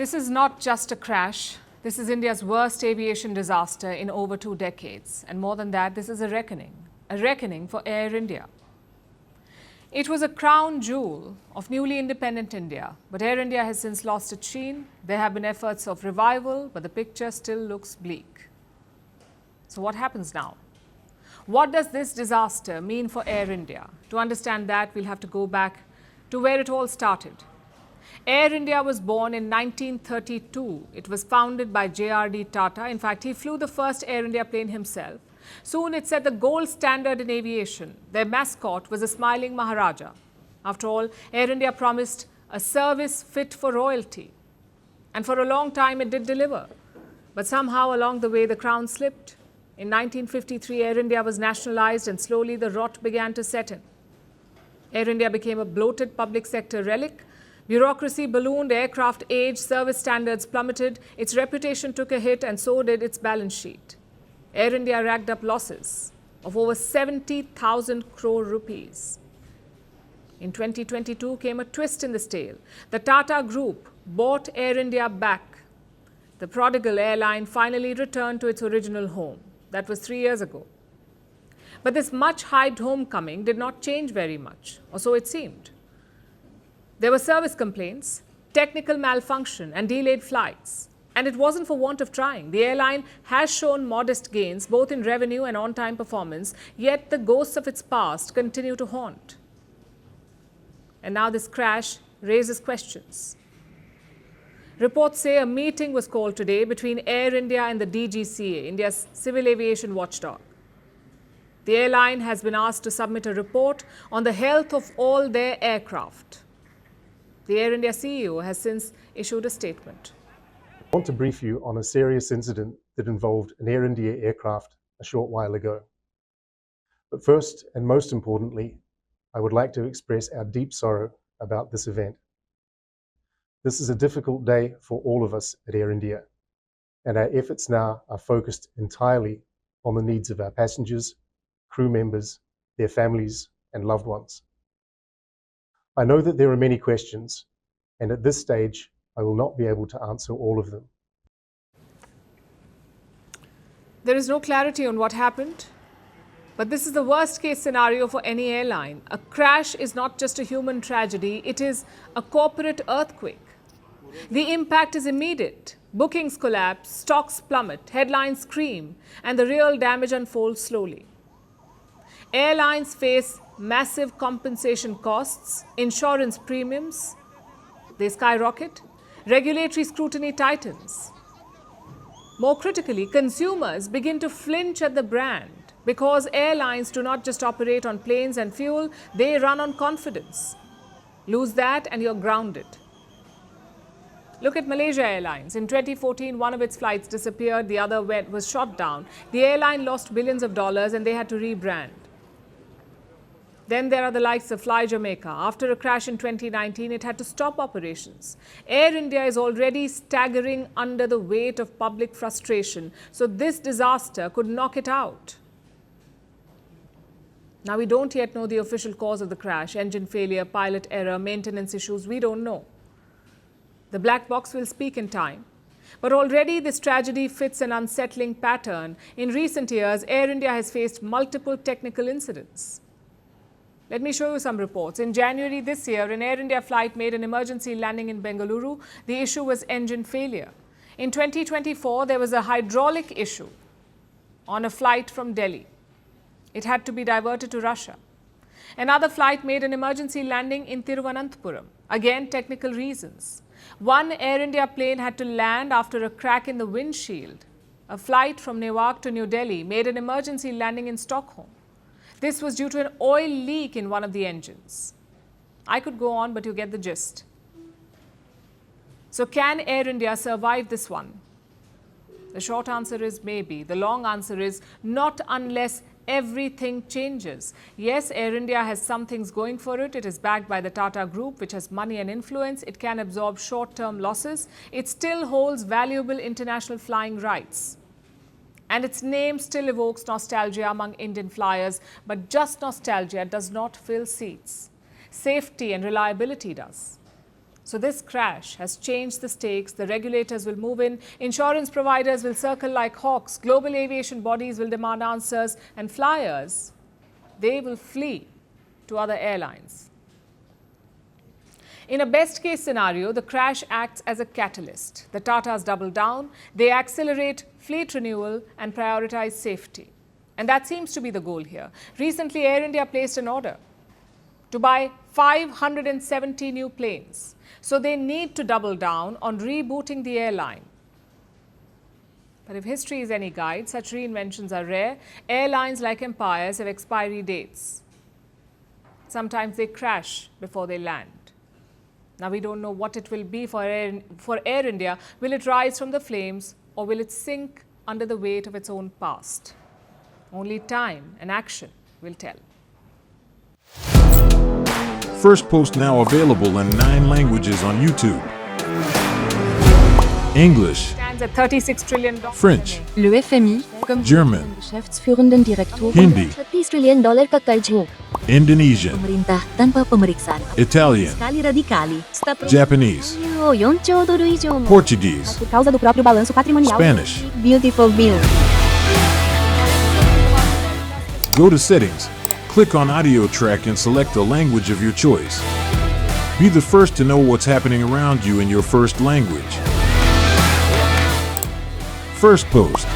This is not just a crash. This is India's worst aviation disaster in over 2 decades. And more than that, this is a reckoning for Air India. It was a crown jewel of newly independent India, but Air India has since lost its sheen. There have been efforts of revival, but the picture still looks bleak. So what happens now? What does this disaster mean for Air India? To understand that, we'll have to go back to where it all started. Air India was born in 1932. It was founded by J.R.D. Tata. In fact, he flew the first Air India plane himself. Soon it set the gold standard in aviation. Their mascot was a smiling Maharaja. After all, Air India promised a service fit for royalty. And for a long time it did deliver. But somehow along the way the crown slipped. In 1953, Air India was nationalized and slowly the rot began to set in. Air India became a bloated public sector relic. Bureaucracy ballooned, aircraft aged, service standards plummeted, its reputation took a hit and so did its balance sheet. Air India racked up losses of over 70,000 crore rupees. In 2022 came a twist in this tale. The Tata Group bought Air India back. The prodigal airline finally returned to its original home. That was 3 years ago. But this much-hyped homecoming did not change very much, or so it seemed. There were service complaints, technical malfunction and delayed flights. And it wasn't for want of trying. The airline has shown modest gains both in revenue and on-time performance, yet the ghosts of its past continue to haunt. And now this crash raises questions. Reports say a meeting was called today between Air India and the DGCA, India's civil aviation watchdog. The airline has been asked to submit a report on the health of all their aircraft. The Air India CEO has since issued a statement. I want to brief you on a serious incident that involved an Air India aircraft a short while ago. But first, and most importantly, I would like to express our deep sorrow about this event. This is a difficult day for all of us at Air India, and our efforts now are focused entirely on the needs of our passengers, crew members, their families, and loved ones. I know that there are many questions, and at this stage, I will not be able to answer all of them. There is no clarity on what happened, but this is the worst case scenario for any airline. A crash is not just a human tragedy, it is a corporate earthquake. The impact is immediate. Bookings collapse, stocks plummet, headlines scream, and the real damage unfolds slowly. Airlines face massive compensation costs, insurance premiums, they skyrocket. Regulatory scrutiny tightens. More critically, consumers begin to flinch at the brand because airlines do not just operate on planes and fuel, they run on confidence. Lose that and you're grounded. Look at Malaysia Airlines. In 2014, one of its flights disappeared, the other was shot down. The airline lost billions of dollars and they had to rebrand. Then there are the likes of Fly Jamaica. After a crash in 2019, it had to stop operations. Air India is already staggering under the weight of public frustration, so this disaster could knock it out. Now, we don't yet know the official cause of the crash. Engine failure, pilot error, maintenance issues, we don't know. The black box will speak in time. But already this tragedy fits an unsettling pattern. In recent years, Air India has faced multiple technical incidents. Let me show you some reports. In January this year, an Air India flight made an emergency landing in Bengaluru. The issue was engine failure. In 2024, there was a hydraulic issue on a flight from Delhi. It had to be diverted to Russia. Another flight made an emergency landing in Thiruvananthapuram. Again, technical reasons. One Air India plane had to land after a crack in the windshield. A flight from Newark to New Delhi made an emergency landing in Stockholm. This was due to an oil leak in one of the engines. I could go on, but you get the gist. So can Air India survive this one? The short answer is maybe. The long answer is not unless everything changes. Yes, Air India has some things going for it. It is backed by the Tata Group, which has money and influence. It can absorb short-term losses. It still holds valuable international flying rights. And its name still evokes nostalgia among Indian flyers, but just nostalgia does not fill seats. Safety and reliability does. So this crash has changed the stakes. The regulators will move in, insurance providers will circle like hawks, global aviation bodies will demand answers, and flyers, they will flee to other airlines. In a best-case scenario, the crash acts as a catalyst. The Tatas double down, they accelerate fleet renewal and prioritize safety. And that seems to be the goal here. Recently, Air India placed an order to buy 570 new planes. So they need to double down on rebooting the airline. But if history is any guide, such reinventions are rare. Airlines, like empires, have expiry dates. Sometimes they crash before they land. Now we don't know what it will be for Air India. Will it rise from the flames or will it sink under the weight of its own past? Only time and action will tell. Firstpost now available in 9 languages on YouTube. English, Stands at $36 trillion. French, Le FMI, comme German, Geschäftsführenden Direktoren, Hindi, $30 trillion ka karj mo. Indonesian, Pemerintah tanpa pemeriksaan. Italian, Sekali radikali. Japanese, 4 兆ドル以上も. Portuguese, Por causa do próprio balanço patrimonial. Spanish. Beautiful bill. Go to Settings, click on Audio Track and select the language of your choice. Be the first to know what's happening around you in your first language. Firstpost.